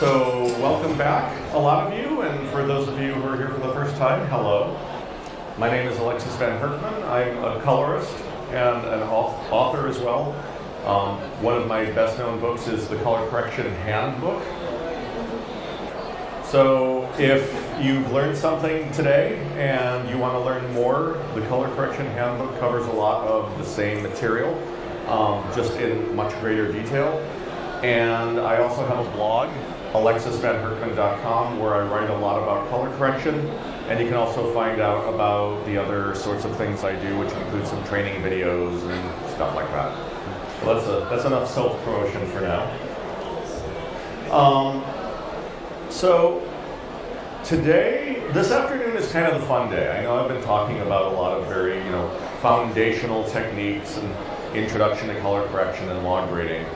So welcome back, a lot of you, and for those of you who are here for the first time, hello. My name is Alexis van Hurkman. I'm a colorist and an author as well. One of my best known books is the Color Correction Handbook. So if you've learned something today and you want to learn more, the Color Correction Handbook covers a lot of the same material, just in much greater detail. And I also have a blog, alexisvanhurkman.com, where I write a lot about color correction. And you can also find out about the other sorts of things I do, which include some training videos and stuff like that. So that's enough self-promotion for now. So today, this afternoon is kind of the fun day. I know I've been talking about a lot of very, foundational techniques and introduction to color correction and log grading.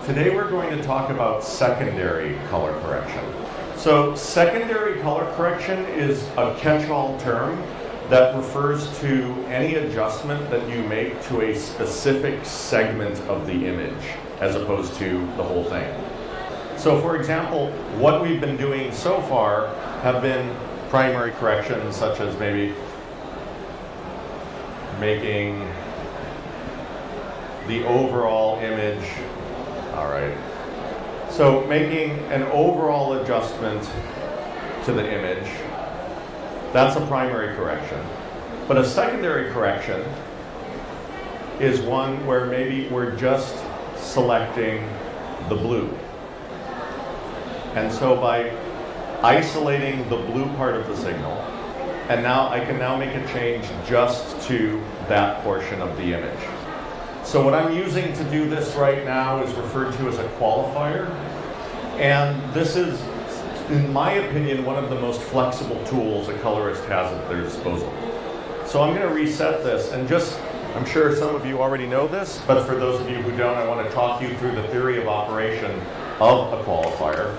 Today we're going to talk about secondary color correction. So secondary color correction is a catch-all term that refers to any adjustment that you make to a specific segment of the image as opposed to the whole thing. So for example, what we've been doing so far have been primary corrections, such as maybe making the overall image. All right. So making an overall adjustment to the image, that's a primary correction. But a secondary correction is one where maybe we're just selecting the blue. And so by isolating the blue part of the signal, and now I can now make a change just to that portion of the image. So what I'm using to do this right now is referred to as a qualifier. And this is, in my opinion, one of the most flexible tools a colorist has at their disposal. So I'm going to reset this, and I'm sure some of you already know this, but for those of you who don't, I want to talk you through the theory of operation of a qualifier.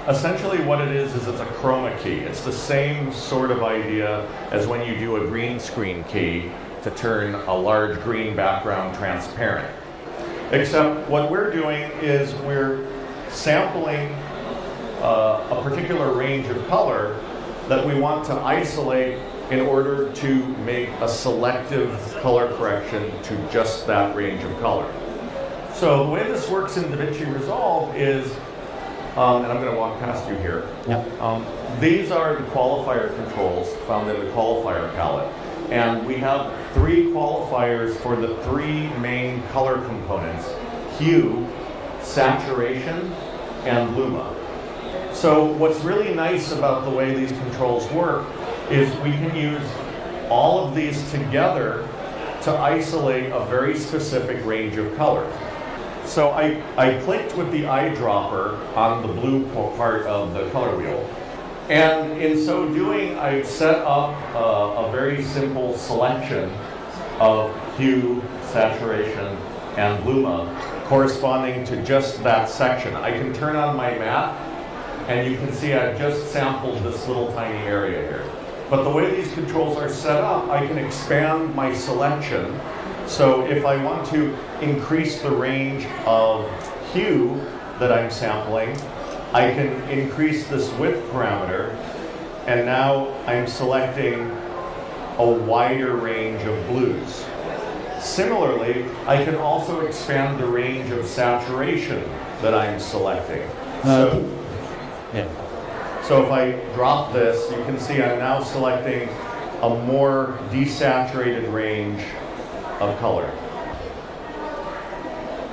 Essentially what it is it's a chroma key. It's the same sort of idea as when you do a green screen key to turn a large green background transparent. Except what we're doing is we're sampling a particular range of color that we want to isolate in order to make a selective color correction to just that range of color. So the way this works in DaVinci Resolve is, and I'm going to walk past you here. Yep. These are the qualifier controls found in the qualifier palette. And we have three qualifiers for the three main color components: hue, saturation, and luma. So what's really nice about the way these controls work is we can use all of these together to isolate a very specific range of color. So I clicked with the eyedropper on the blue part of the color wheel. And in so doing, I've set up a very simple selection of hue, saturation, and luma corresponding to just that section. I can turn on my map, and you can see I've just sampled this little tiny area here. But the way these controls are set up, I can expand my selection. So if I want to increase the range of hue that I'm sampling, I can increase this width parameter, and now I'm selecting a wider range of blues. Similarly, I can also expand the range of saturation that I'm selecting. So if I drop this, you can see I'm now selecting a more desaturated range of color.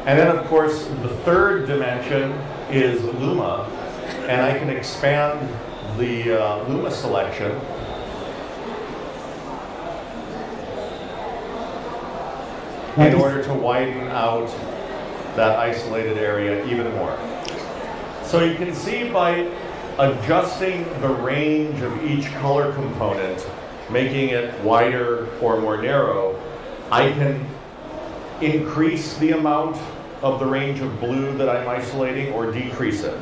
And then, of course, the third dimension is luma, and I can expand the luma selection in order to widen out that isolated area even more. So you can see by adjusting the range of each color component, making it wider or more narrow, I can increase the amount of the range of blue that I'm isolating or decrease it.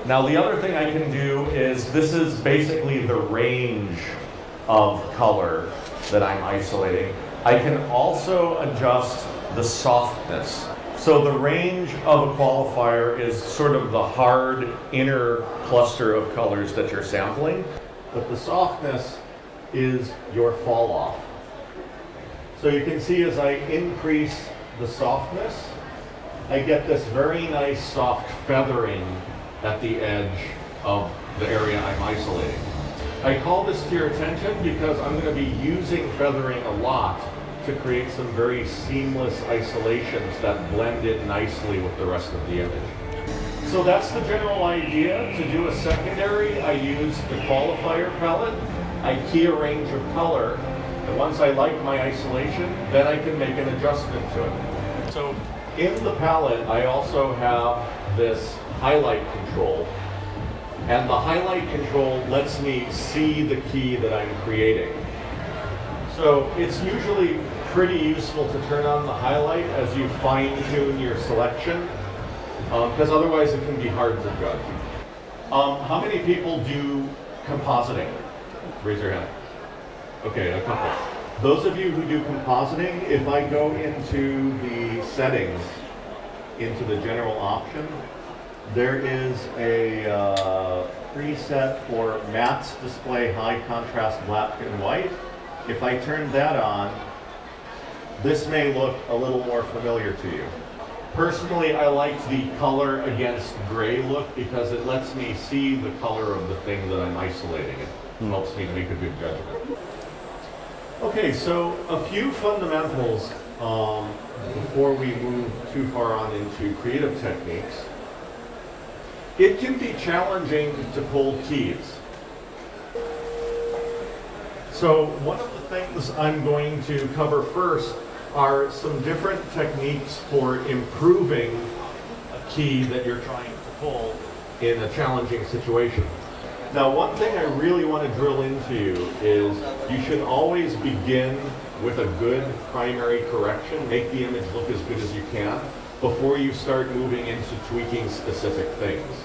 Now the other thing I can do is, this is basically the range of color that I'm isolating. I can also adjust the softness. So the range of a qualifier is sort of the hard inner cluster of colors that you're sampling, but the softness is your fall off. So you can see as I increase the softness, I get this very nice soft feathering at the edge of the area I'm isolating. I call this to your attention because I'm going to be using feathering a lot to create some very seamless isolations that blend in nicely with the rest of the image. So that's the general idea. To do a secondary, I use the qualifier palette. I key a range of color, and once I like my isolation, then I can make an adjustment to it. So in the palette, I also have this highlight control, and the highlight control lets me see the key that I'm creating. So it's usually pretty useful to turn on the highlight as you fine-tune your selection, because otherwise it can be hard to judge. How many people do compositing? Raise your hand. Okay, a couple. Those of you who do compositing, if I go into the settings, into the general option, there is a preset for mattes display high contrast black and white. If I turn that on, this may look a little more familiar to you. Personally, I like the color against gray look because it lets me see the color of the thing that I'm isolating. It helps me make a good judgment. Okay, so a few fundamentals before we move too far on into creative techniques. It can be challenging to pull keys. So one of the things I'm going to cover first are some different techniques for improving a key that you're trying to pull in a challenging situation. Now, one thing I really want to drill into you is you should always begin with a good primary correction, make the image look as good as you can, before you start moving into tweaking specific things.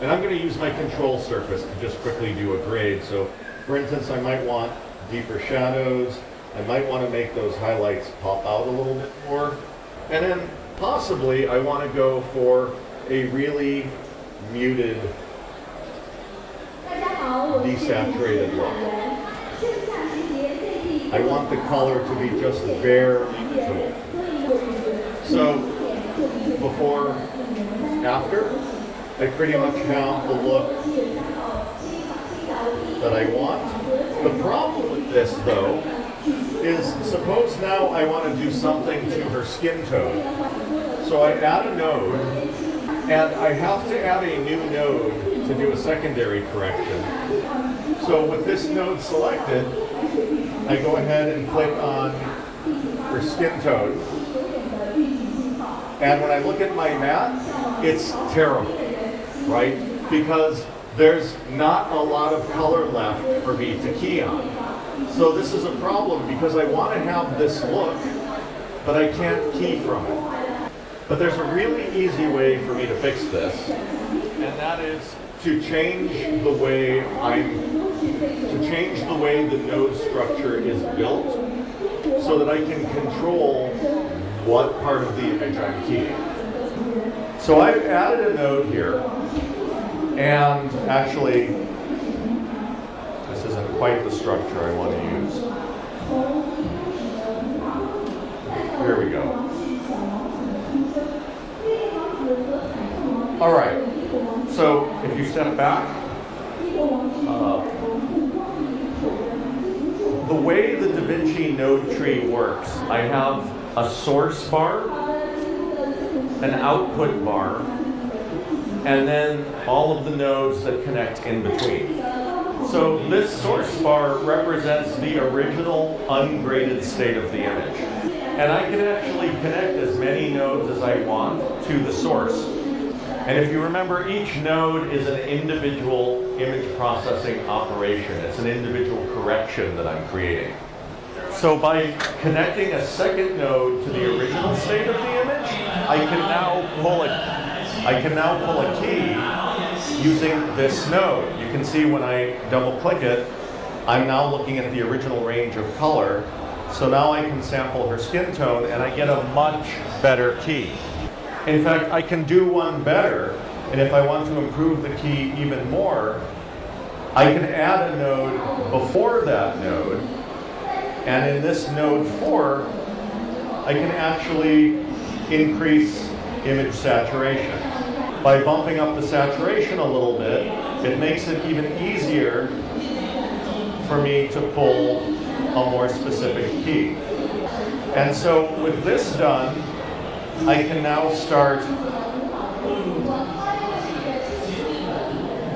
And I'm going to use my control surface to just quickly do a grade. So, for instance, I might want deeper shadows. I might want to make those highlights pop out a little bit more. And then possibly I want to go for a really muted, desaturated look. I want the color to be just bare neutral. So before, after, I pretty much have the look that I want. The problem with this, though, is suppose now I want to do something to her skin tone. So I add a node, and I have to add a new node to do a secondary correction. So with this node selected, I go ahead and click on her skin tone. And when I look at my matte, it's terrible, right? Because there's not a lot of color left for me to key on. So this is a problem because I want to have this look, but I can't key from it. But there's a really easy way for me to fix this, and that is to change the way the node structure is built so that I can control what part of the image I'm keying. So I've added a node here, and actually this isn't quite the structure I want to use. Here we go. All right, so if you step back, the way the Da Vinci node tree works, I have a source bar, an output bar, and then all of the nodes that connect in between. So this source bar represents the original ungraded state of the image. And I can actually connect as many nodes as I want to the source. And if you remember, each node is an individual image processing operation. It's an individual correction that I'm creating. So by connecting a second node to the original state of the image, I can now pull a key using this node. You can see when I double click it, I'm now looking at the original range of color. So now I can sample her skin tone and I get a much better key. In fact, I can do one better, and if I want to improve the key even more, I can add a node before that node, and in this node 4, I can actually increase image saturation. By bumping up the saturation a little bit, it makes it even easier for me to pull a more specific key. And so with this done, I can now start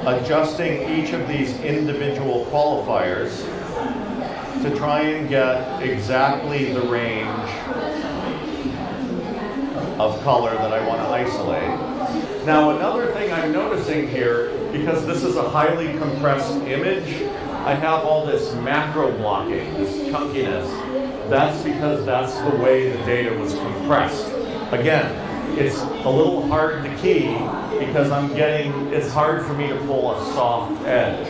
adjusting each of these individual qualifiers to try and get exactly the range of color that I want to isolate. Now, another thing I'm noticing here, because this is a highly compressed image, I have all this macro blocking, this chunkiness. That's because that's the way the data was compressed. Again, it's a little hard to key because it's hard for me to pull a soft edge.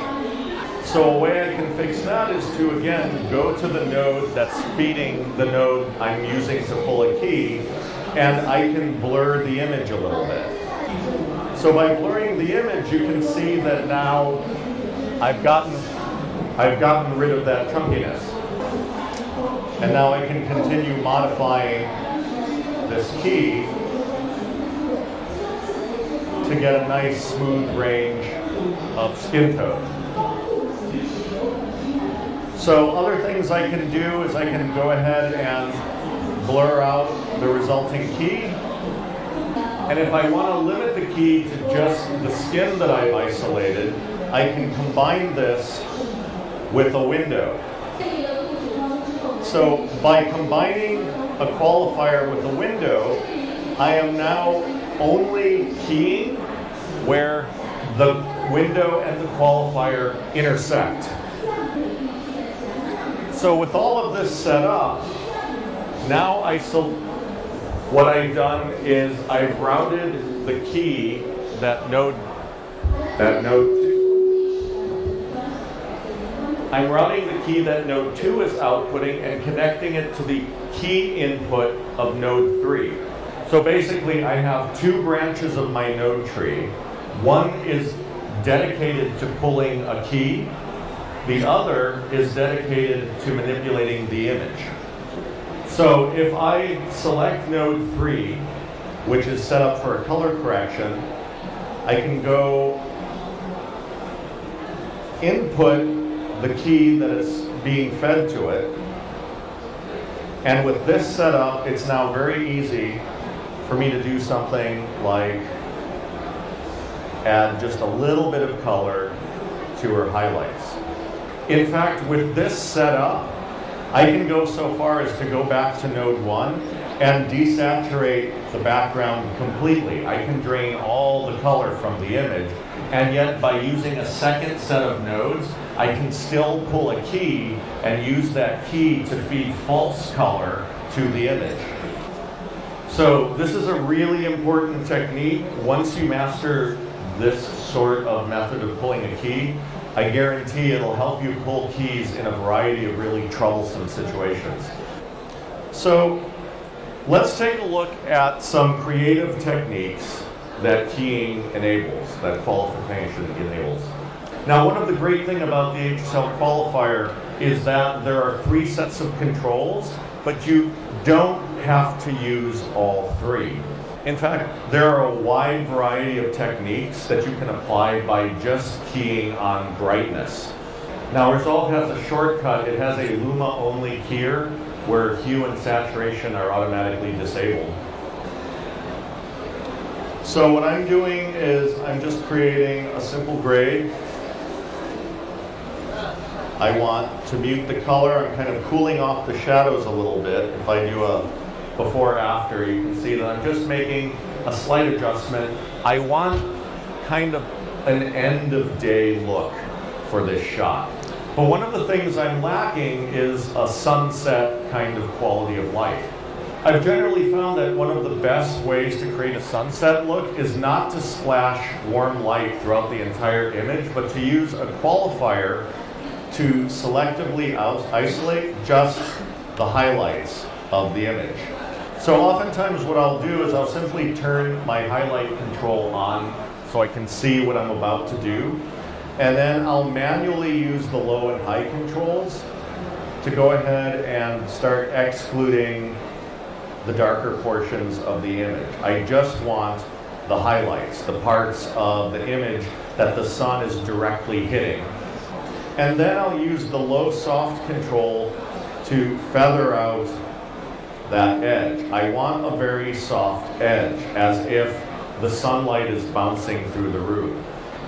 So a way I can fix that is to, again, go to the node that's feeding the node I'm using to pull a key, and I can blur the image a little bit. So by blurring the image, you can see that now I've gotten rid of that chunkiness. And now I can continue modifying this key to get a nice smooth range of skin tone. So other things I can do is I can go ahead and blur out the resulting key. And if I want to limit the key to just the skin that I've isolated, I can combine this with a window. So by combining a qualifier with a window, I am now only keying where the window and the qualifier intersect. So with all of this set up, now what I've done is I've routed the key that node 2. I'm routing the key that node 2 is outputting and connecting it to the key input of node 3. So basically I have two branches of my node tree. One is dedicated to pulling a key. The other is dedicated to manipulating the image. So if I select node 3, which is set up for a color correction, I can go input the key that is being fed to it. And with this setup, it's now very easy for me to do something like add just a little bit of color to her highlights. In fact, with this setup, I can go so far as to go back to node 1 and desaturate the background completely. I can drain all the color from the image, and yet by using a second set of nodes, I can still pull a key and use that key to feed false color to the image. So this is a really important technique. Once you master this sort of method of pulling a key, I guarantee it'll help you pull keys in a variety of really troublesome situations. So let's take a look at some creative techniques that keying enables, that qualification enables. Now, one of the great things about the HSL qualifier is that there are 3 sets of controls, but you don't have to use all 3. In fact, there are a wide variety of techniques that you can apply by just keying on brightness. Now, Resolve has a shortcut. It has a Luma-only keyer where hue and saturation are automatically disabled. So what I'm doing is I'm just creating a simple grade. I want to mute the color. I'm kind of cooling off the shadows a little bit. If I do a before-after, you can see that I'm just making a slight adjustment. I want kind of an end-of-day look for this shot. But one of the things I'm lacking is a sunset kind of quality of light. I've generally found that one of the best ways to create a sunset look is not to splash warm light throughout the entire image, but to use a qualifier to selectively isolate just the highlights of the image. So oftentimes what I'll do is I'll simply turn my highlight control on so I can see what I'm about to do. And then I'll manually use the low and high controls to go ahead and start excluding the darker portions of the image. I just want the highlights, the parts of the image that the sun is directly hitting. And then I'll use the low soft control to feather out that edge. I want a very soft edge, as if the sunlight is bouncing through the roof.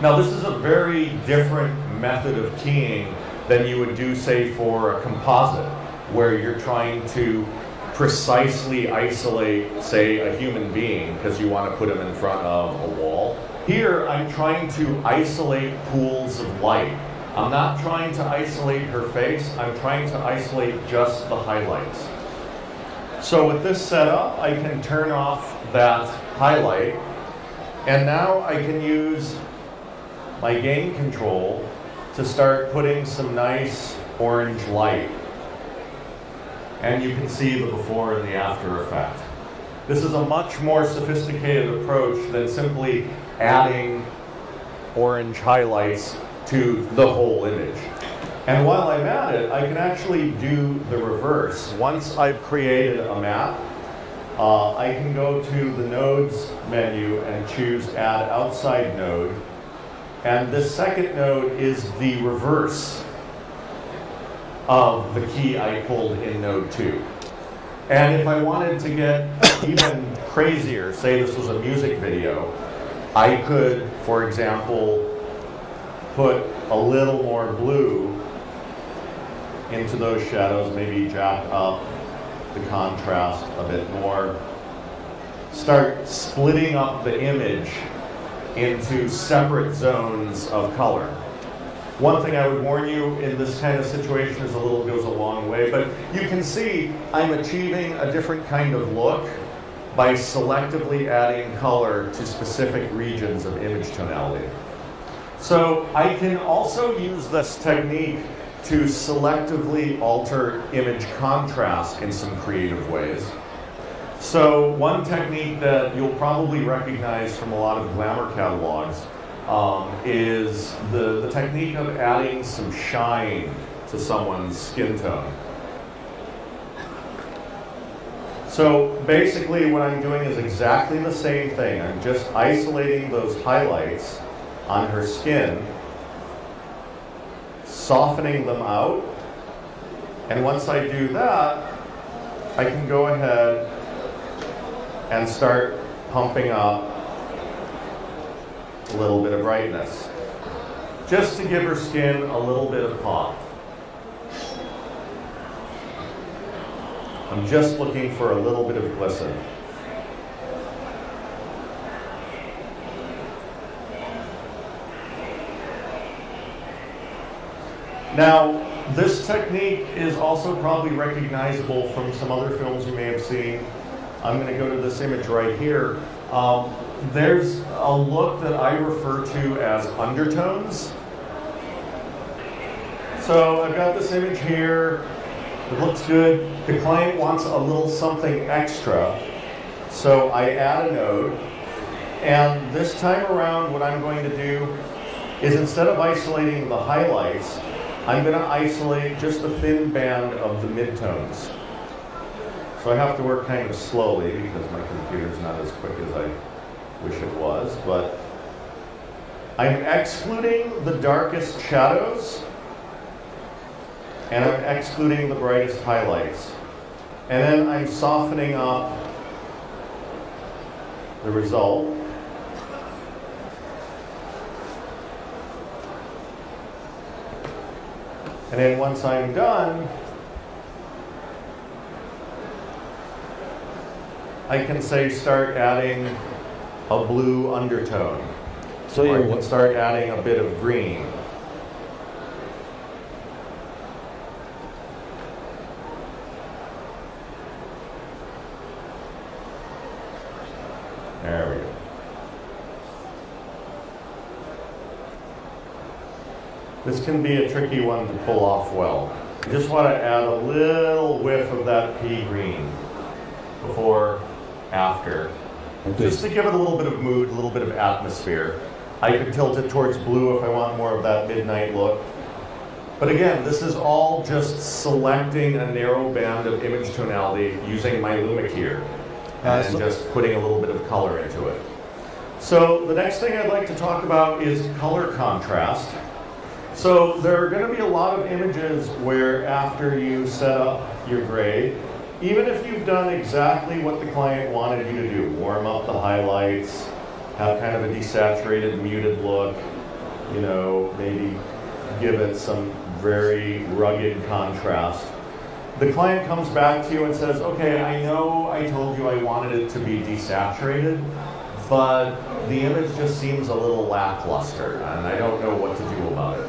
Now this is a very different method of keying than you would do, say, for a composite, where you're trying to precisely isolate, say, a human being because you want to put him in front of a wall. Here, I'm trying to isolate pools of light. I'm not trying to isolate her face, I'm trying to isolate just the highlights. So with this setup, I can turn off that highlight, and now I can use my gain control to start putting some nice orange light. And you can see the before and the after effect. This is a much more sophisticated approach than simply adding orange highlights to the whole image. And while I'm at it, I can actually do the reverse. Once I've created a map, I can go to the nodes menu and choose add outside node. And this second node is the reverse of the key I pulled in node 2. And if I wanted to get even crazier, say this was a music video, I could, for example, put a little more blue into those shadows, maybe jack up the contrast a bit more. Start splitting up the image into separate zones of color. One thing I would warn you in this kind of situation is a little goes a long way, but you can see I'm achieving a different kind of look by selectively adding color to specific regions of image tonality. So I can also use this technique to selectively alter image contrast in some creative ways. So one technique that you'll probably recognize from a lot of glamour catalogs is the technique of adding some shine to someone's skin tone. So basically what I'm doing is exactly the same thing. I'm just isolating those highlights on her skin, softening them out, and once I do that, I can go ahead and start pumping up a little bit of brightness, just to give her skin a little bit of pop. I'm just looking for a little bit of glisten. Now, this technique is also probably recognizable from some other films you may have seen. I'm going to go to this image right here. There's a look that I refer to as undertones. So I've got this image here. It looks good. The client wants a little something extra. So I add a node. And this time around, what I'm going to do is, instead of isolating the highlights, I'm going to isolate just a thin band of the midtones. So I have to work kind of slowly because my computer's not as quick as I wish it was, but I'm excluding the darkest shadows and I'm excluding the brightest highlights. And then I'm softening up the result. And then once I'm done, I can say start adding a blue undertone. So you can start adding a bit of green. There we go. This can be a tricky one to pull off well. You just want to add a little whiff of that pea green. before, after, just to give it a little bit of mood, a little bit of atmosphere. I could tilt it towards blue if I want more of that midnight look. But again, this is all just selecting a narrow band of image tonality using my Luma keyer and just putting a little bit of color into it. So the next thing I'd like to talk about is color contrast. So there are going to be a lot of images where after you set up your grade, even if you've done exactly what the client wanted you to do, warm up the highlights, have kind of a desaturated, muted look, you know, maybe give it some very rugged contrast. The client comes back to you and says, okay, I know I told you I wanted it to be desaturated, but the image just seems a little lackluster, and I don't know what to do about it.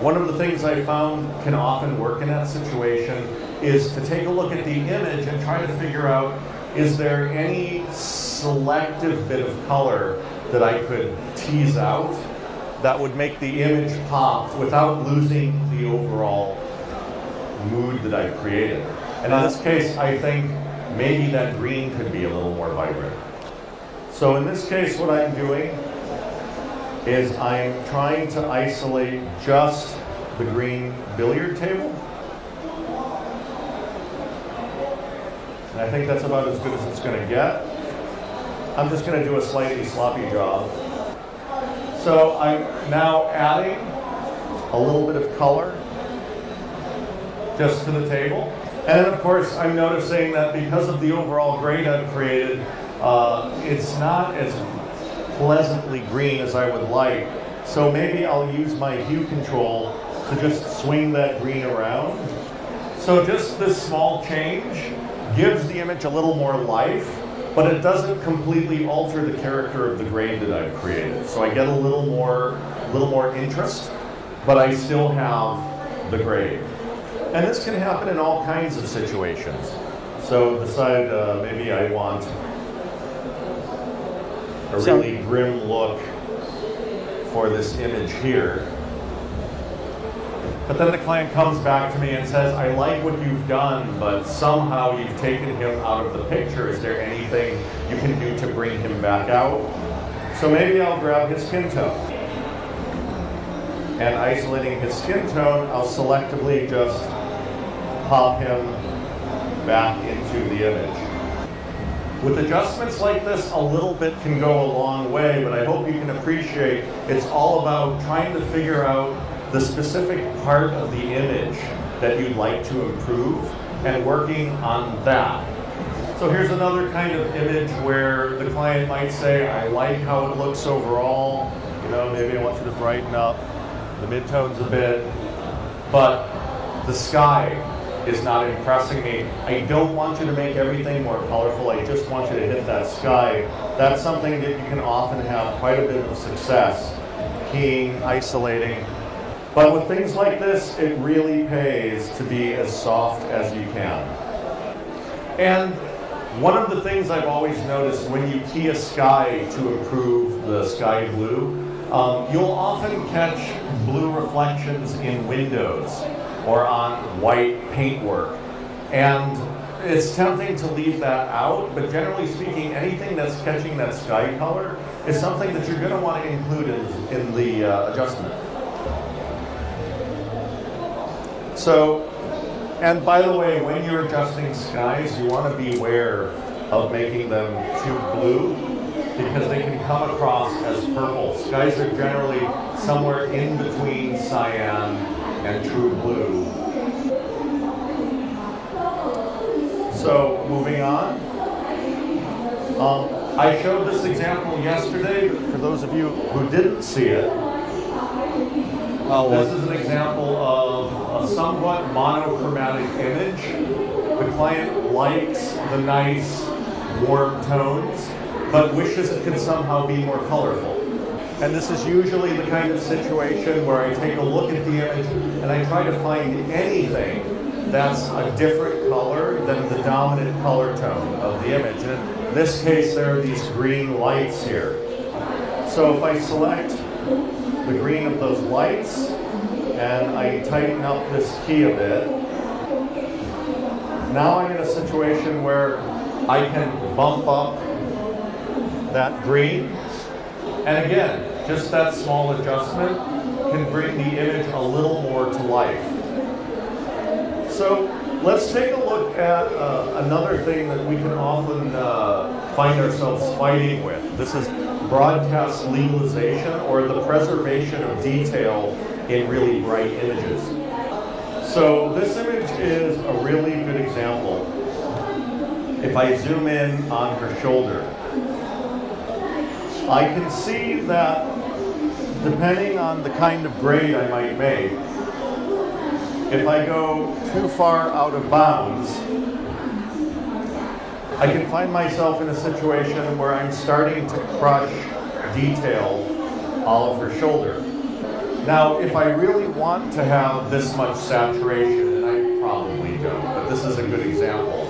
One of the things I found can often work in that situation is to take a look at the image and try to figure out, is there any selective bit of color that I could tease out that would make the image pop without losing the overall mood that I've created. And in this case, I think maybe that green could be a little more vibrant. So in this case, what I'm doing is I'm trying to isolate just the green billiard table. And I think that's about as good as it's going to get. I'm just going to do a slightly sloppy job. So I'm now adding a little bit of color just to the table. And then of course I'm noticing that because of the overall grade I've created, it's not as pleasantly green as I would like. So maybe I'll use my hue control to just swing that green around. So just this small change gives the image a little more life, but it doesn't completely alter the character of the grade that I've created. So I get a little more interest, but I still have the grade. And this can happen in all kinds of situations. So decide maybe I want a really grim look for this image here. But then the client comes back to me and says, I like what you've done, but somehow you've taken him out of the picture. Is there anything you can do to bring him back out? So maybe I'll grab his skin tone. And isolating his skin tone, I'll selectively just pop him back into the image. With adjustments like this, a little bit can go a long way, but I hope you can appreciate it's all about trying to figure out the specific part of the image that you'd like to improve and working on that. So here's another kind of image where the client might say, I like how it looks overall. You know, maybe I want you to brighten up the midtones a bit, but the sky is not impressing me. I don't want you to make everything more colorful. I just want you to hit that sky. That's something that you can often have quite a bit of success keying, isolating. But with things like this, it really pays to be as soft as you can. And one of the things I've always noticed when you key a sky to improve the sky blue, you'll often catch blue reflections in windows or on white paintwork. And it's tempting to leave that out, but generally speaking, anything that's catching that sky color is something that you're going to want to include in the adjustment. So, and by the way, when you're adjusting skies, you want to be aware of making them too blue because they can come across as purple. Skies are generally somewhere in between cyan and true blue. So, moving on. I showed this example yesterday, but for those of you who didn't see it, this is an example of a somewhat monochromatic image. The client likes the nice, warm tones, but wishes it could somehow be more colorful. And this is usually the kind of situation where I take a look at the image and I try to find anything that's a different color than the dominant color tone of the image. And in this case, there are these green lights here. So if I select the green of those lights, and I tighten up this key a bit. Now I'm in a situation where I can bump up that green. And again, just that small adjustment can bring the image a little more to life. So let's take a look at another thing that we can often find ourselves fighting with. This is broadcast legalization, or the preservation of detail in really bright images. So this image is a really good example. If I zoom in on her shoulder, I can see that depending on the kind of grade I might make, if I go too far out of bounds, I can find myself in a situation where I'm starting to crush detail all of her shoulder. Now, if I really want to have this much saturation, and I probably don't, but this is a good example.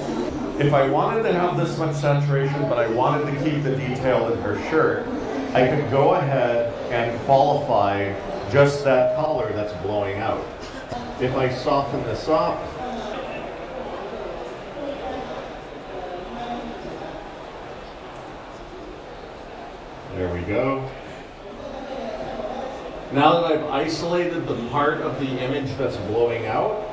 If I wanted to have this much saturation, but I wanted to keep the detail in her shirt, I could go ahead and qualify just that color that's blowing out. If I soften this up, there we go. Now that I've isolated the part of the image that's blowing out,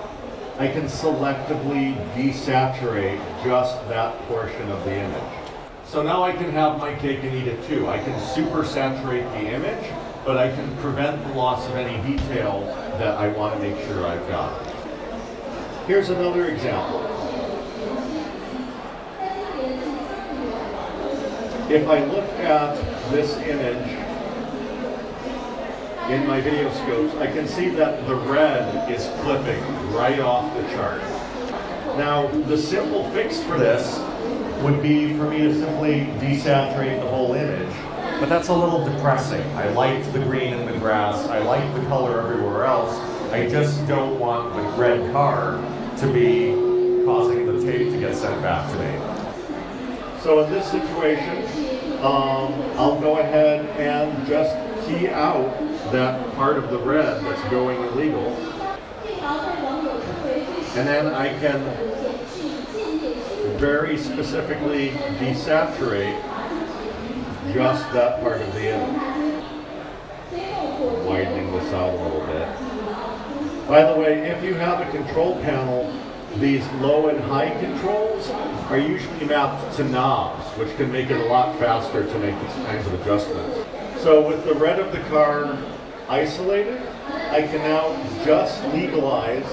I can selectively desaturate just that portion of the image. So now I can have my cake and eat it too. I can super saturate the image, but I can prevent the loss of any detail that I want to make sure I've got. Here's another example. If I look at this image in my video scopes, I can see that the red is clipping right off the chart. Now, the simple fix for this would be for me to simply desaturate the whole image, but that's a little depressing. I liked the green in the grass, I like the color everywhere else, I just don't want the red car to be causing the tape to get sent back to me. So in this situation, I'll go ahead and just key out that part of the red that's going illegal, and then I can very specifically desaturate just that part of the image. Widening this out a little bit. By the way, if you have a control panel, these low and high controls are usually mapped to knobs, which can make it a lot faster to make these kinds of adjustments. So with the red of the car isolated, I can now just legalize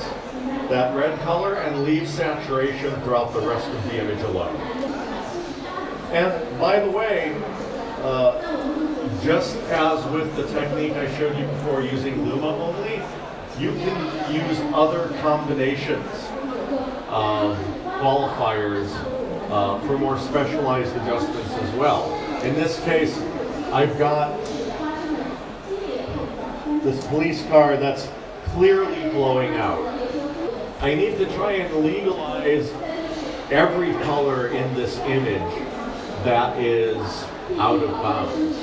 that red color and leave saturation throughout the rest of the image alone. And by the way, just as with the technique I showed you before using Luma only, you can use other combinations of qualifiers for more specialized adjustments as well. In this case, I've got this police car that's clearly blowing out. I need to try and legalize every color in this image that is out of bounds.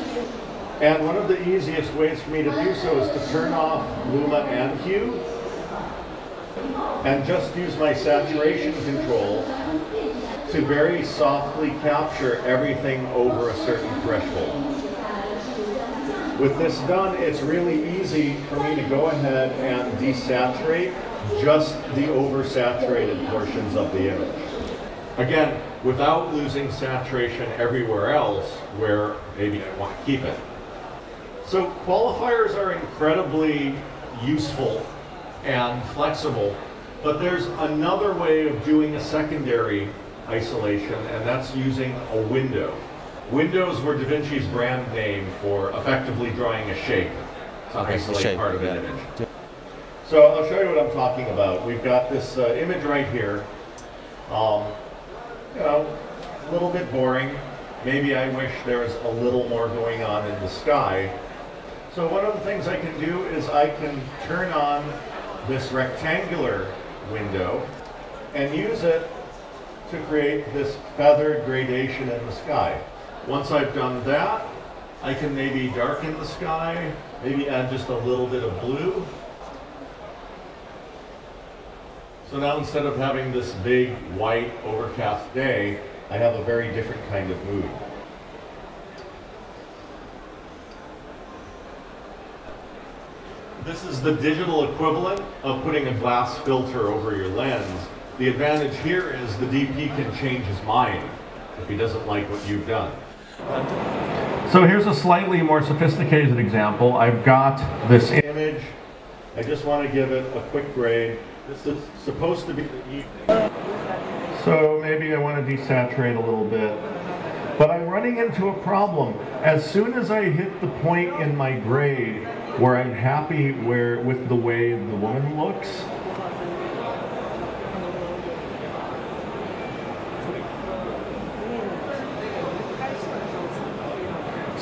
And one of the easiest ways for me to do so is to turn off Luma and Hue and just use my saturation control to very softly capture everything over a certain threshold. With this done, it's really easy for me to go ahead and desaturate just the oversaturated portions of the image. Again, without losing saturation everywhere else where maybe I want to keep it. So qualifiers are incredibly useful and flexible, but there's another way of doing a secondary isolation, and that's using a window. Windows were Da Vinci's brand name for effectively drawing a shape to isolate part of an image. So I'll show you what I'm talking about. We've got this image right here. You know, a little bit boring. Maybe I wish there was a little more going on in the sky. So one of the things I can do is I can turn on this rectangular window and use it to create this feathered gradation in the sky. Once I've done that, I can maybe darken the sky, maybe add just a little bit of blue. So now instead of having this big white overcast day, I have a very different kind of mood. This is the digital equivalent of putting a glass filter over your lens. The advantage here is the DP can change his mind if he doesn't like what you've done. So here's a slightly more sophisticated example. I've got this image. I just want to give it a quick grade. This is supposed to be the evening. So maybe I want to desaturate a little bit. But I'm running into a problem. As soon as I hit the point in my grade where I'm happy with the way the woman looks,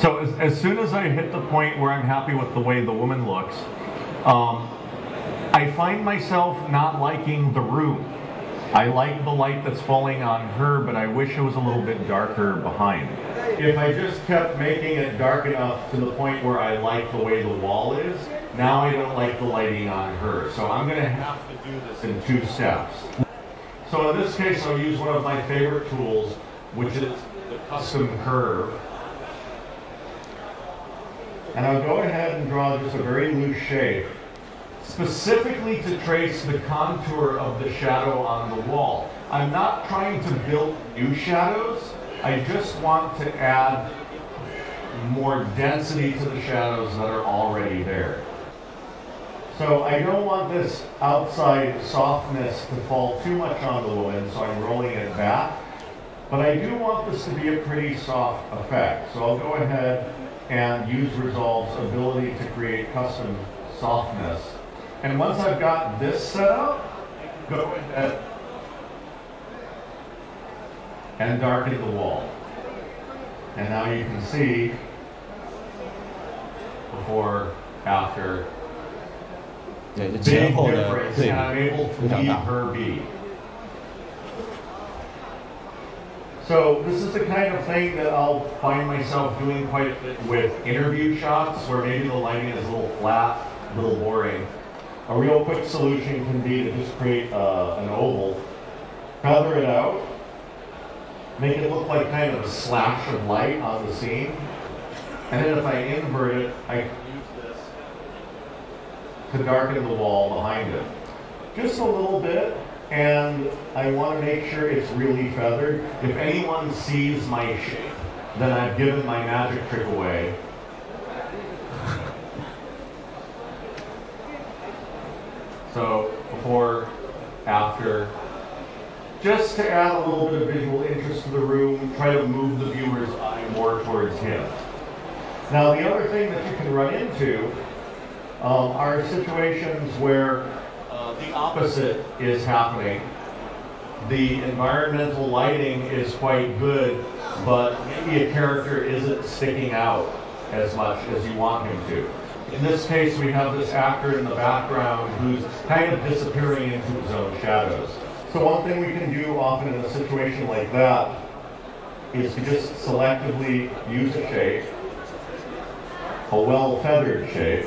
so as soon as I hit the point where I'm happy with the way the woman looks, I find myself not liking the room. I like the light that's falling on her, but I wish it was a little bit darker behind. If I just kept making it dark enough to the point where I like the way the wall is, now I don't like the lighting on her. So I'm going to have to do this in 2 steps. So in this case, I'll use one of my favorite tools, which is the custom curve. And I'll go ahead and draw just a very loose shape, specifically to trace the contour of the shadow on the wall. I'm not trying to build new shadows. I just want to add more density to the shadows that are already there. So I don't want this outside softness to fall too much on the woman, so I'm rolling it back. But I do want this to be a pretty soft effect. So I'll go ahead and use Resolve's ability to create custom softness. And once I've got this set up, go ahead and darken the wall. And now you can see before, after, big difference, and I'm able to leave her be. So this is the kind of thing that I'll find myself doing quite a bit with interview shots where maybe the lighting is a little flat, a little boring. A real quick solution can be to just create an oval, feather it out, make it look like kind of a slash of light on the scene, and then if I invert it, I can use this to darken the wall behind it. Just a little bit. And I want to make sure it's really feathered. If anyone sees my shape, then I've given my magic trick away. So before, after, just to add a little bit of visual interest to the room, try to move the viewer's eye more towards him. Now the other thing that you can run into are situations where the opposite is happening. The environmental lighting is quite good, but maybe a character isn't sticking out as much as you want him to. In this case, we have this actor in the background who's kind of disappearing into his own shadows. So one thing we can do often in a situation like that is to just selectively use a shape, a well-feathered shape,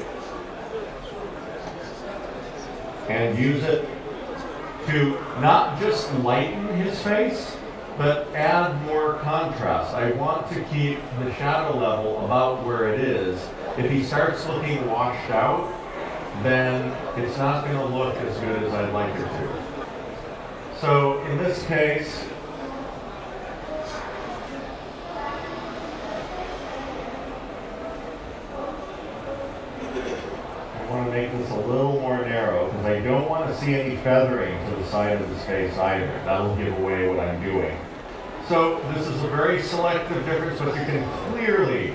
and use it to not just lighten his face, but add more contrast. I want to keep the shadow level about where it is. If he starts looking washed out, then it's not going to look as good as I'd like it to. So in this case, I want to make this a little more narrow because I don't want to see any feathering to the side of his face either. That'll give away what I'm doing. So this is a very selective difference, but you can clearly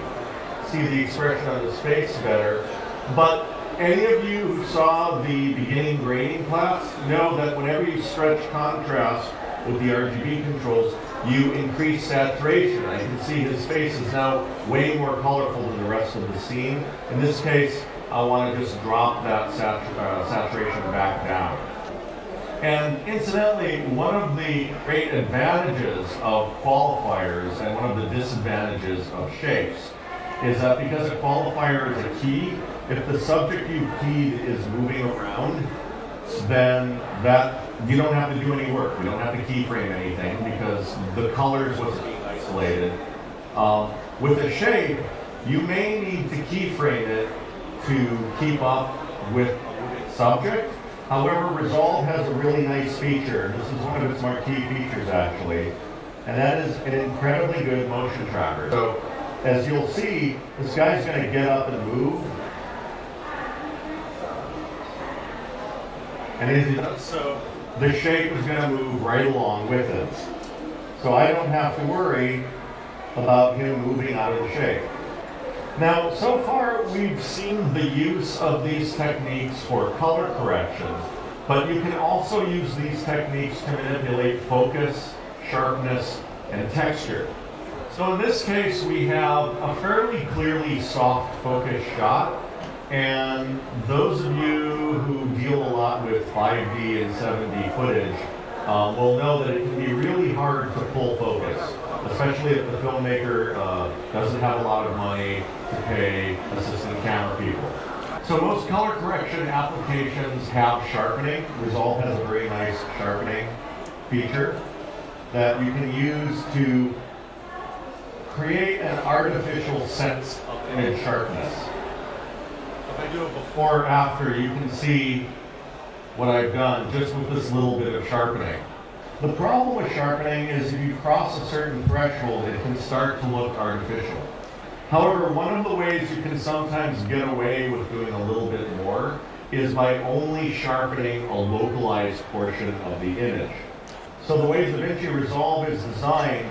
see the expression on his face better. But any of you who saw the beginning grading class know that whenever you stretch contrast with the RGB controls, you increase saturation. I can see his face is now way more colorful than the rest of the scene. In this case, I want to just drop that saturation back down. And incidentally, one of the great advantages of qualifiers and one of the disadvantages of shapes is that because a qualifier is a key, if the subject you've keyed is moving around, then that you don't have to do any work. We don't have to keyframe anything because the colors was being isolated. With a shape, you may need to keyframe it to keep up with the subject. However, Resolve has a really nice feature. This is one of its marquee features, actually, and that is an incredibly good motion tracker. So, as you'll see, this guy's going to get up and move. And as he does so, the shape is going to move right along with it. So I don't have to worry about him moving out of the shape. Now, so far we've seen the use of these techniques for color correction, but you can also use these techniques to manipulate focus, sharpness, and texture. So in this case, we have a fairly clearly soft focus shot, and those of you who deal a lot with 5D and 7D footage will know that it can be really hard to pull focus, especially if the filmmaker doesn't have a lot of money to pay assistant camera people. So most color correction applications have sharpening. Resolve has a very nice sharpening feature that you can use to create an artificial sense of image sharpness. If I do it before or after, you can see what I've done just with this little bit of sharpening. The problem with sharpening is if you cross a certain threshold, it can start to look artificial. However, one of the ways you can sometimes get away with doing a little bit more is by only sharpening a localized portion of the image. So the way DaVinci Resolve is designed,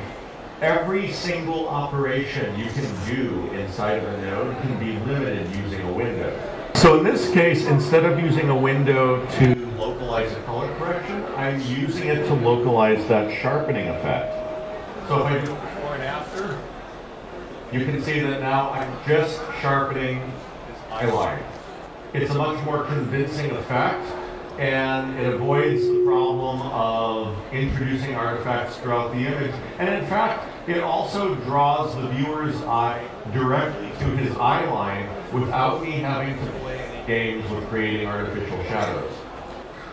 every single operation you can do inside of a node can be limited using a window. So in this case, instead of using a window to localize a color correction, I'm using it to localize that sharpening effect. So if I do it before and after, you can see that now I'm just sharpening this eye line. It's a much more convincing effect, and it avoids the problem of introducing artifacts throughout the image. And in fact, it also draws the viewer's eye directly to his eye line without me having to play any games with creating artificial shadows.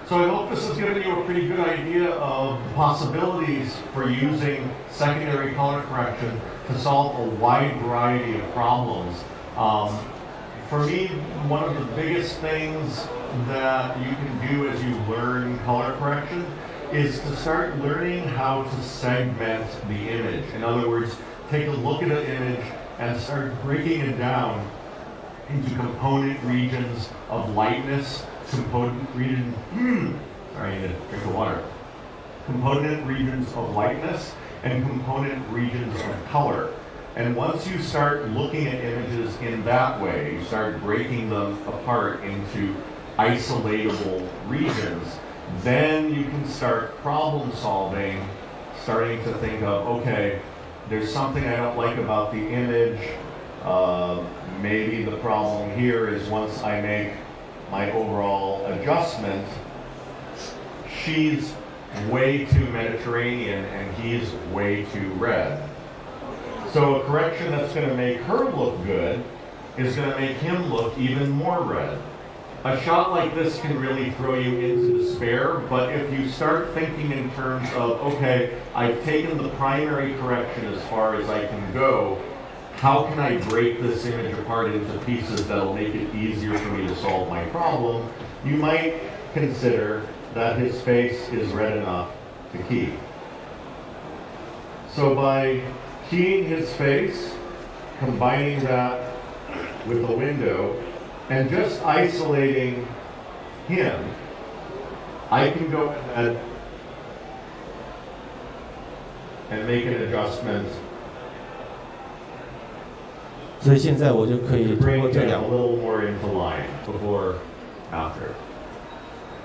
So I hope this has given you a pretty good idea of the possibilities for using secondary color correction to solve a wide variety of problems. For me, one of the biggest things that you can do as you learn color correction is to start learning how to segment the image. In other words, take a look at an image and start breaking it down into component regions of lightness, component region, sorry, I need a drink of water. Component regions of lightness and component regions of color. And once you start looking at images in that way, you start breaking them apart into isolatable regions, then you can start problem solving, starting to think of, okay, there's something I don't like about the image. Maybe the problem here is once I make my overall adjustment, she's way too Mediterranean and he's way too red. So a correction that's going to make her look good is going to make him look even more red. A shot like this can really throw you into despair, but if you start thinking in terms of, okay, I've taken the primary correction as far as I can go, how can I break this image apart into pieces that'll make it easier for me to solve my problem, you might consider that his face is red enough to key. So by keying his face, combining that with the window, and just isolating him, I can go ahead and make an adjustment. 所以现在我就可以 to 通 bring 过这 him 两 a little more into line before, after.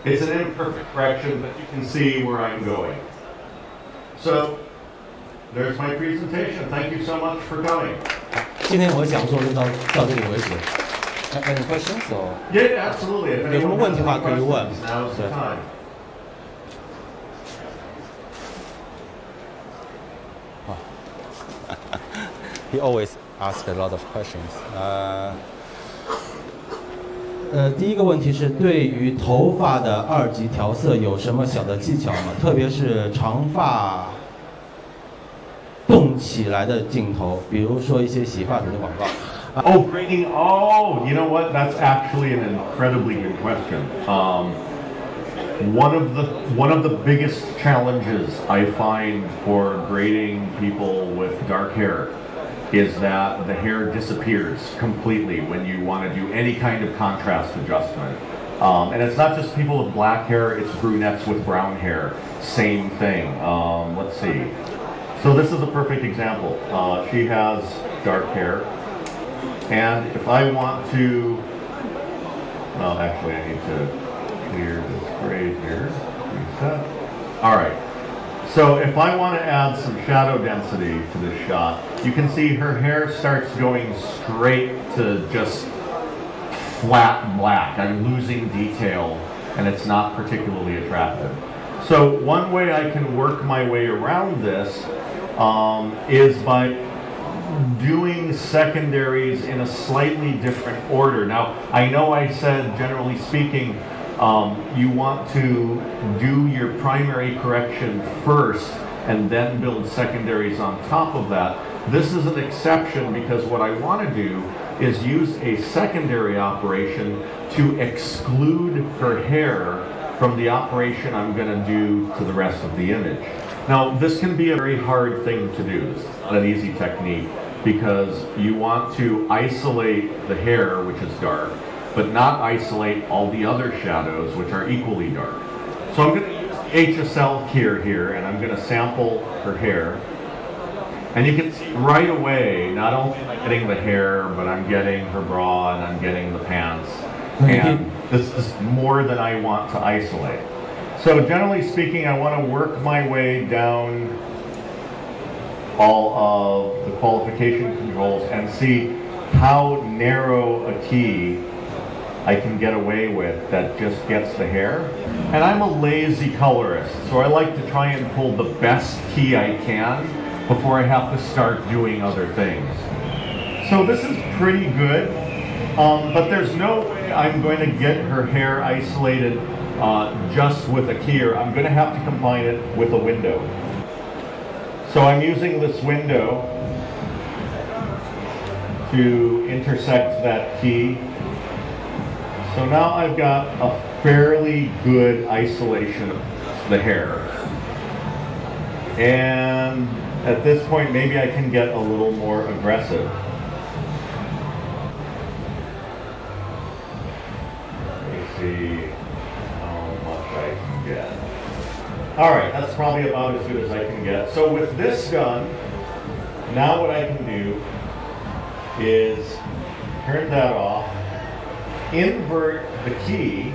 It's an imperfect correction, but you can see where I'm going. So, there's my presentation. Thank you so much for coming. 今天我的讲座就到这里为止。Any questions or? Yeah, absolutely. If 有什么 anyone 问 has 题的话 any 可以问。 questions, now's the 对。 time. He always asks a lot of questions. 第一个问题是对于头发的2级调色有什么小的技巧吗？特别是长发动起来的镜头，比如说一些洗发水的广告。Oh, grading. Oh, you know what? That's actually an incredibly good question. One of the biggest challenges I find for grading people with dark hair is that the hair disappears completely when you want to do any kind of contrast adjustment. And it's not just people with black hair, it's brunettes with brown hair. Same thing. Let's see. So this is a perfect example. She has dark hair. And if I want to, well, actually I need to clear this grade here. Reset. All right. So if I want to add some shadow density to this shot, you can see her hair starts going straight to just flat black. I'm losing detail and it's not particularly attractive. So one way I can work my way around this is by doing secondaries in a slightly different order. Now, I know I said, generally speaking, you want to do your primary correction first and then build secondaries on top of that. This is an exception because what I want to do is use a secondary operation to exclude her hair from the operation I'm going to do to the rest of the image. Now, this can be a very hard thing to do. It's not an easy technique because you want to isolate the hair, which is dark, but not isolate all the other shadows, which are equally dark. So I'm going to use the HSL keyer here, and I'm going to sample her hair. And you can see right away, not only am I getting the hair, but I'm getting her bra and I'm getting the pants. And this is more than I want to isolate. So generally speaking, I want to work my way down all of the qualification controls and see how narrow a key I can get away with that just gets the hair. And I'm a lazy colorist, so I like to try and pull the best key I can before I have to start doing other things. So this is pretty good, but there's no way I'm going to get her hair isolated just with a keyer. I'm going to have to combine it with a window. So I'm using this window to intersect that key. So now I've got a fairly good isolation of the hair. And at this point, maybe I can get a little more aggressive. Let me see how much I can get. All right, that's probably about as good as I can get. So with this done, now what I can do is turn that off, invert the key,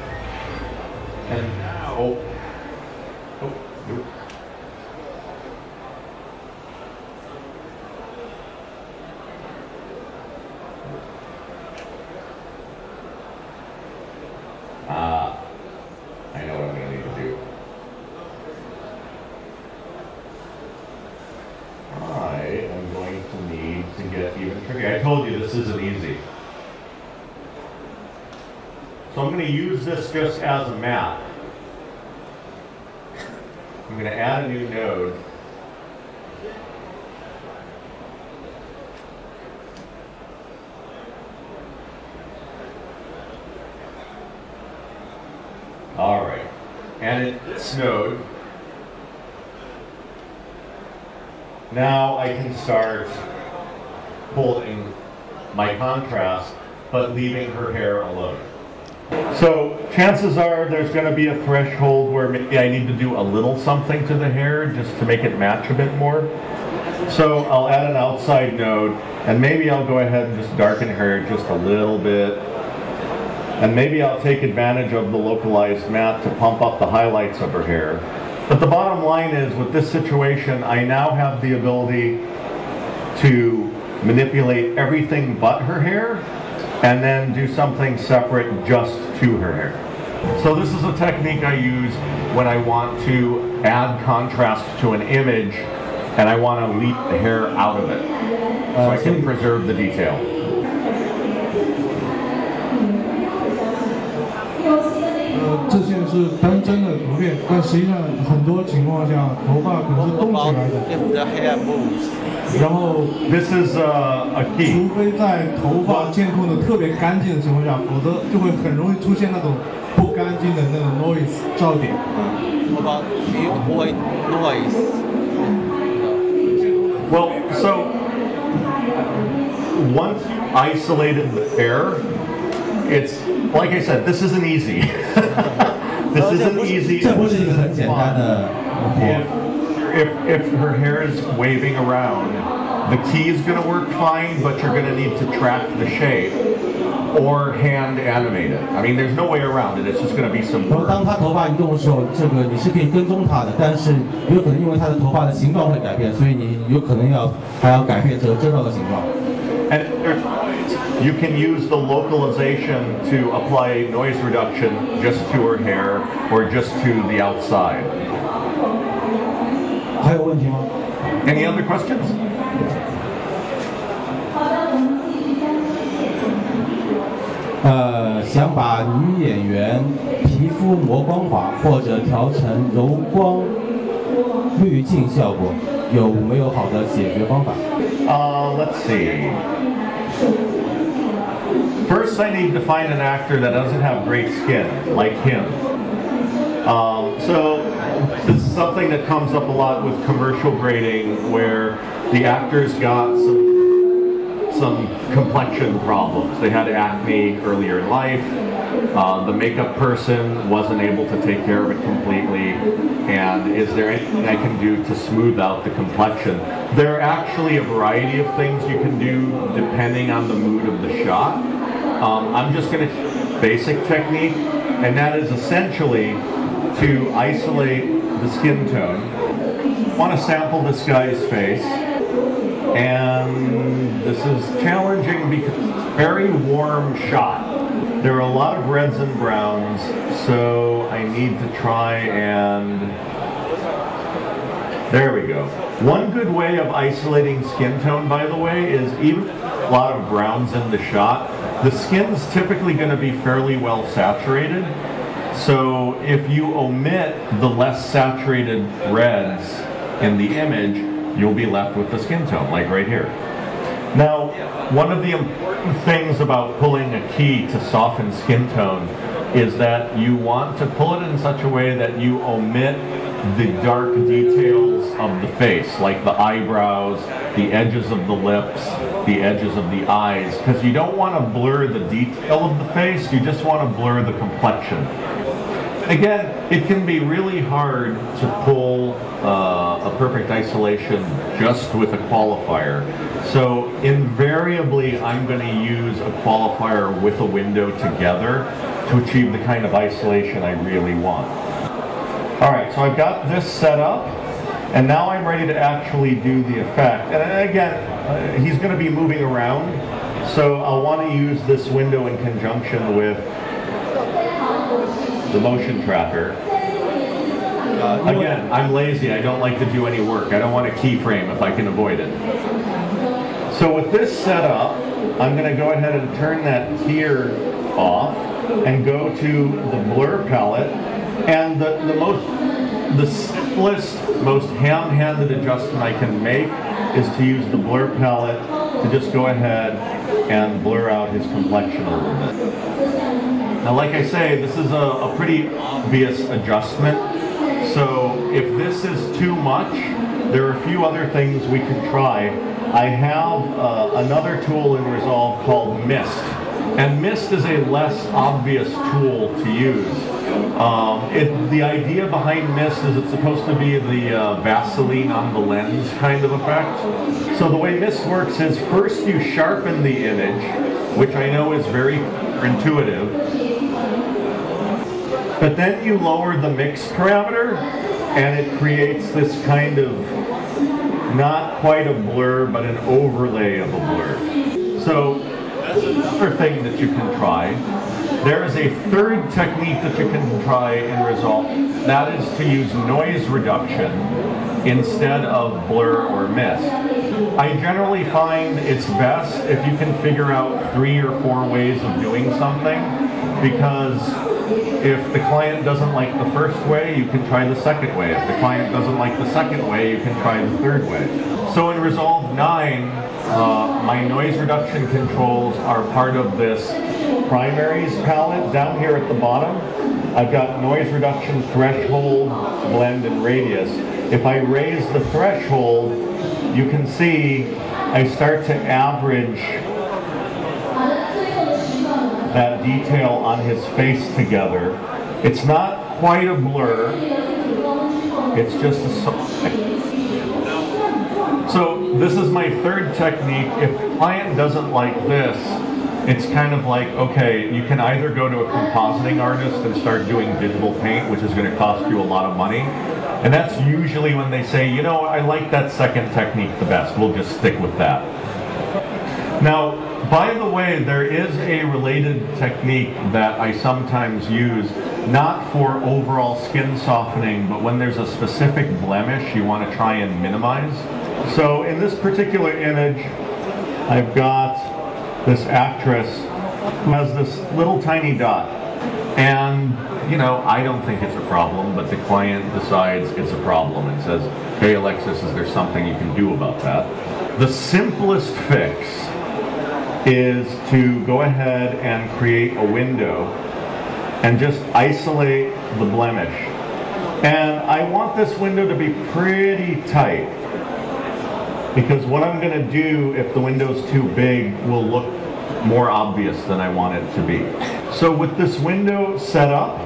and now, I know what I'm going to need to do. I am going to need to get even trickier. I told you this isn't easy. So I'm going to use this just as a map. I'm going to add a new node. All right. And in this node, now I can start pulling my contrast, but leaving her hair alone. So chances are there's going to be a threshold where maybe I need to do a little something to the hair just to make it match a bit more. So I'll add an outside node, and maybe I'll go ahead and just darken her hair just a little bit. And maybe I'll take advantage of the localized matte to pump up the highlights of her hair. But the bottom line is, with this situation, I now have the ability to manipulate everything but her hair, and then do something separate just to her hair. So this is a technique I use when I want to add contrast to an image and I want to leave the hair out of it, so I can preserve the detail. 是单帧的图片，但实际上很多情况下头发可能是动起来的。If the hair moves. 然后 This is a key. 除非在头发监控的特别干净的情况下，否则就会很容易出现那种不干净的那种 noise 噪点。About avoid noise. Well, so once you isolated the hair, it's like I said, this isn't easy. This isn't easy. 这不是一个很简单的活。If her hair is waving around, the key is going to work fine, but you're going to need to track the shape or hand animate it. I mean, there's no way around it. It's just going to be some work. 当她头发移动的时候，这个你是可以跟踪她的，但是有可能因为她的头发的形状会改变，所以你有可能还要改变这个真正的形状。And you can use the localization to apply noise reduction just to her hair or just to the outside. 还有问题吗？ Any other questions? 想把女演员皮肤磨光滑或者调成柔光滤镜效果，有没有好的解决方法？ Let's see. First, I need to find an actor that doesn't have great skin, like him. So this is something that comes up a lot with commercial grading, where the actors got some complexion problems. They had acne earlier in life. The makeup person wasn't able to take care of it completely. And is there anything I can do to smooth out the complexion? There are actually a variety of things you can do depending on the mood of the shot. I'm just going to basic technique, and that is essentially to isolate the skin tone. I want to sample this guy's face, and this is challenging because it's a very warm shot. There are a lot of reds and browns, so I need to try and... There we go. One good way of isolating skin tone, by the way, is even a lot of browns in the shot, the skin's typically going to be fairly well saturated. So if you omit the less saturated reds in the image, you'll be left with the skin tone, like right here. Now, one of the important things about pulling a key to soften skin tone is that you want to pull it in such a way that you omit the dark details of the face, like the eyebrows, the edges of the lips, the edges of the eyes, because you don't want to blur the detail of the face, you just want to blur the complexion. Again, it can be really hard to pull a perfect isolation just with a qualifier. So invariably, I'm going to use a qualifier with a window together to achieve the kind of isolation I really want. All right, so I've got this set up, and now I'm ready to actually do the effect. And again, he's going to be moving around, so I'll want to use this window in conjunction with the motion tracker. Again, I'm lazy. I don't like to do any work. I don't want a keyframe if I can avoid it. So with this set up, I'm going to go ahead and turn that tier off and go to the blur palette. And the simplest, most ham-handed adjustment I can make is to use the blur palette to just go ahead and blur out his complexion a little bit. Now, like I say, this is a pretty obvious adjustment. So if this is too much, there are a few other things we can try. I have another tool in Resolve called Mist. And Mist is a less obvious tool to use. The idea behind Mist is it's supposed to be the Vaseline on the lens kind of effect. So the way Mist works is first you sharpen the image, which I know is very intuitive, but then you lower the mix parameter and it creates this kind of not quite a blur, but an overlay of a blur. So that's another thing that you can try. There is a third technique that you can try in Resolve. That is to use noise reduction instead of blur or mist. I generally find it's best if you can figure out 3 or 4 ways of doing something, because if the client doesn't like the first way, you can try the second way. If the client doesn't like the second way, you can try the third way. So in Resolve 9, my noise reduction controls are part of this primaries palette. Down here at the bottom, I've got noise reduction, threshold, blend, and radius. If I raise the threshold, you can see I start to average that detail on his face together. It's not quite a blur. It's just a... So this is my third technique. If the client doesn't like this, it's kind of like, okay, you can either go to a compositing artist and start doing digital paint, which is going to cost you a lot of money. And that's usually when they say, you know, I like that second technique the best. We'll just stick with that. Now, by the way, there is a related technique that I sometimes use, not for overall skin softening, but when there's a specific blemish you want to try and minimize. So in this particular image, I've got this actress who has this little tiny dot. And, you know, I don't think it's a problem, but the client decides it's a problem and says, hey, Alexis, is there something you can do about that? The simplest fix is to go ahead and create a window and just isolate the blemish. And I want this window to be pretty tight, because what I'm going to do if the window's too big will look more obvious than I want it to be. So with this window set up,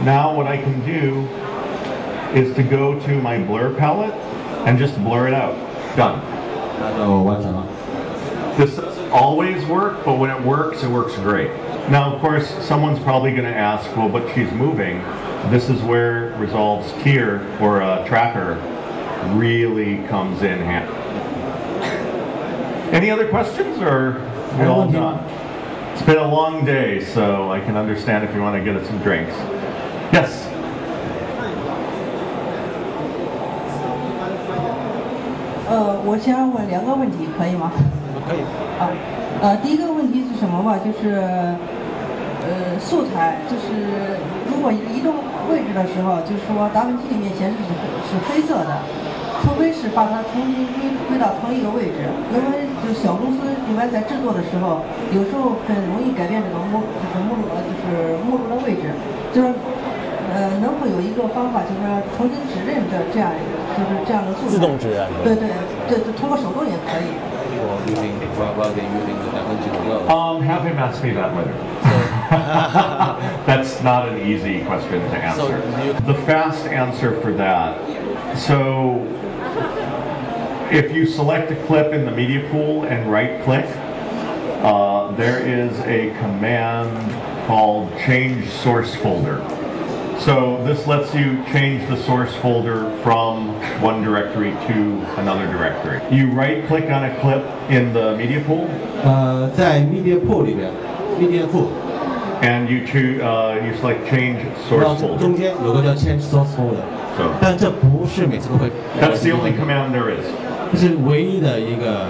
now what I can do is to go to my blur palette and just blur it out. Done. This doesn't always work, but when it works great. Now, of course, someone's probably going to ask, well, but she's moving. This is where Resolve's tier or tracker really comes in handy. Any other questions, or we all done? It's been a long day, so I can understand if you want to get us some drinks. Yes? 我想问2个问题，可以吗？可以。第一个问题是什么吧？就是素材，就是如果移动位置的时候，就是说达芬奇里面显示是黑色的，除非是把它重新归到同一个位置，因为就是小公司一般在制作的时候，有时候很容易改变这个目录的位置，就是能否有一个方法，就是说重新指认的这样就是这样的素材？自动指认。对，通过手动也可以。Have him ask me that later. That's not an easy question to answer. The fast answer for that. So, if you select a clip in the media pool and right-click, there is a command called Change Source Folder. So this lets you change the source folder from one directory to another directory. You right-click on a clip in the media pool. 在 media pool 里边 ，media pool. And you select Change Source Folder. 中间有个叫 Change Source Folder. 但这不是每次都会。That's the only command there is. 这是唯一的一个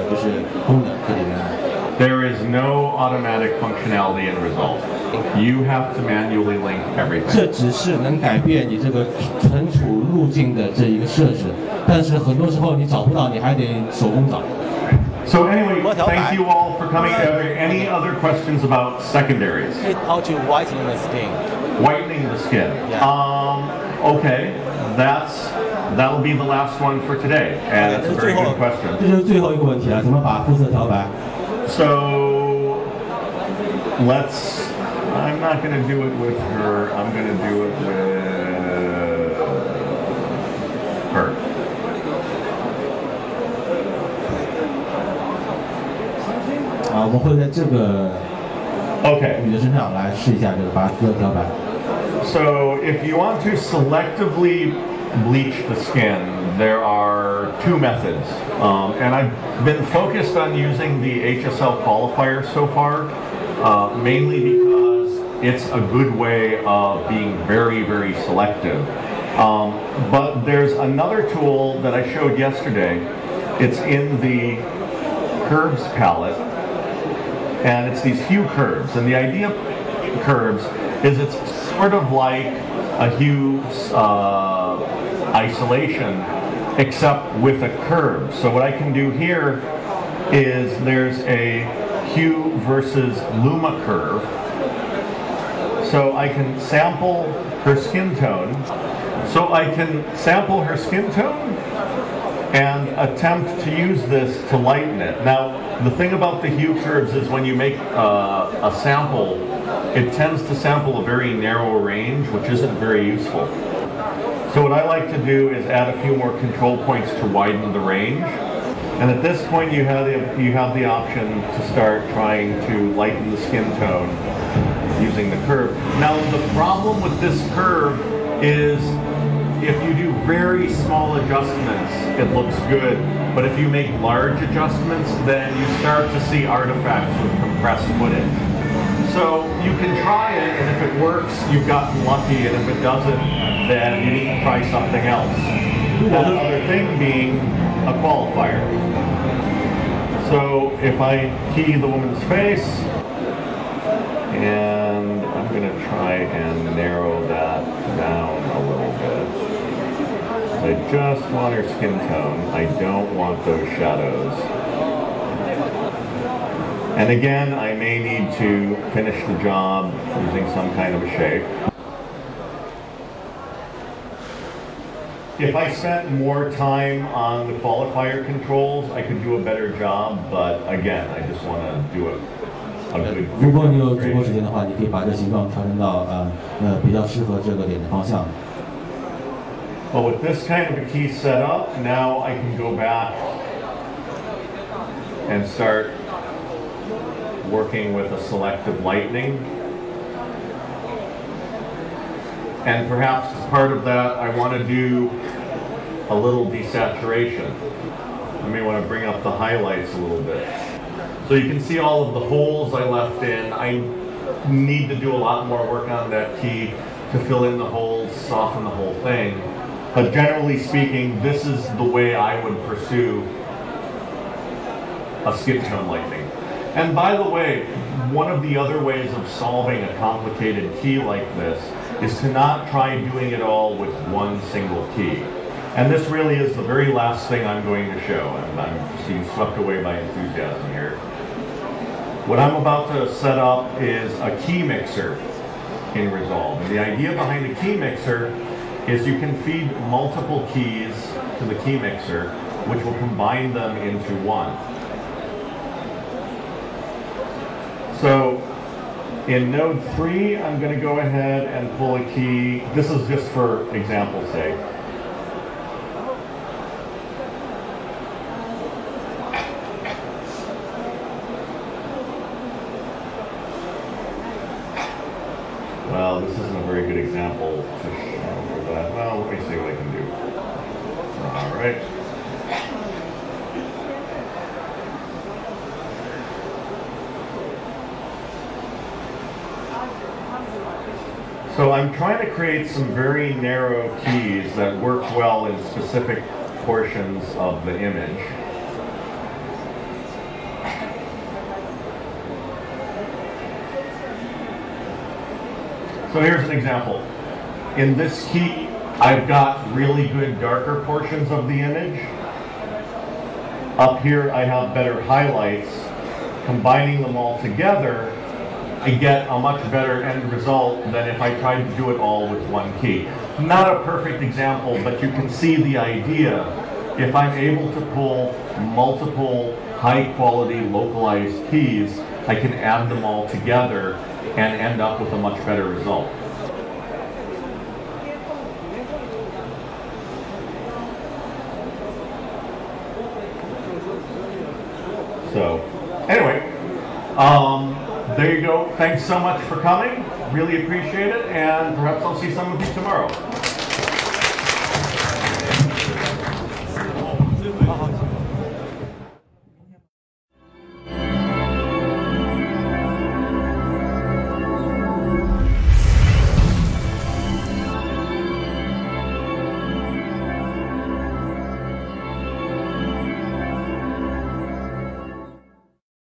就是功能这里面。There is no automatic functionality in Resolve. You have to manually link everything. 这只是能改变你这个存储路径的这一个设置，但是很多时候你找不到，你还得手工找。So anyway, thank you all for coming. Any other questions about secondaries? How to whiten the skin? Whitening the skin. Yeah. Okay, that'll be the last one for today, and it's a very good question. 这就是最后一个问题了，怎么把肤色调白？ So I'm not going to do it with her. I'm going to do it with her. Okay. 我们会在这个女的身上来试一下这个把肤色调白。So if you want to selectively bleach the skin, there are 2 methods. And I've been focused on using the HSL qualifier so far, mainly because it's a good way of being very, very selective. But there's another tool that I showed yesterday. It's in the curves palette, and it's these hue curves. And the idea of curves is it's sort of like a hue isolation, except with a curve. So what I can do here is there's a hue versus luma curve. So I can sample her skin tone. So I can sample her skin tone and attempt to use this to lighten it. Now, the thing about the hue curves is when you make a sample, it tends to sample a very narrow range, which isn't very useful. So what I like to do is add a few more control points to widen the range. And at this point, you have the option to start trying to lighten the skin tone using the curve. Now, the problem with this curve is if you do very small adjustments, it looks good. But if you make large adjustments, then you start to see artifacts with compressed footage. So you can try it, and if it works, you've gotten lucky, and if it doesn't, then you need to try something else. That other thing being a qualifier. So if I key the woman's face, and I'm going to try and narrow that down a little bit. I just want her skin tone. I don't want those shadows. And again, I may need to finish the job using some kind of a shape. If I spent more time on the qualifier controls, I could do a better job, but again, I just want to do a good 如果你有足够时间的话，你可以把这形状调整到比较适合这个脸的方向。 But with this kind of a key set up, now I can go back and start working with a selective lightening. And perhaps as part of that, I want to do a little desaturation. I may want to bring up the highlights a little bit. So you can see all of the holes I left in. I need to do a lot more work on that key to fill in the holes, soften the whole thing. But generally speaking, this is the way I would pursue a skin tone lightening. And by the way, one of the other ways of solving a complicated key like this is to not try doing it all with one single key. And this really is the very last thing I'm going to show. I'm just being swept away by enthusiasm here. What I'm about to set up is a key mixer in Resolve. And the idea behind a key mixer is you can feed multiple keys to the key mixer, which will combine them into one. So in node 3, I'm going to go ahead and pull a key. This is just for example's sake. Well, this isn't a very good example to show for that. Well, let me see what I can do. All right. So I'm trying to create some very narrow keys that work well in specific portions of the image. So here's an example. In this key, I've got really good darker portions of the image. Up here, I have better highlights. Combining them all together, I get a much better end result than if I tried to do it all with one key. Not a perfect example, but you can see the idea. If I'm able to pull multiple high-quality localized keys, I can add them all together and end up with a much better result. So, anyway, there you go. Thanks so much for coming. Really appreciate it, and perhaps I'll see some of you tomorrow.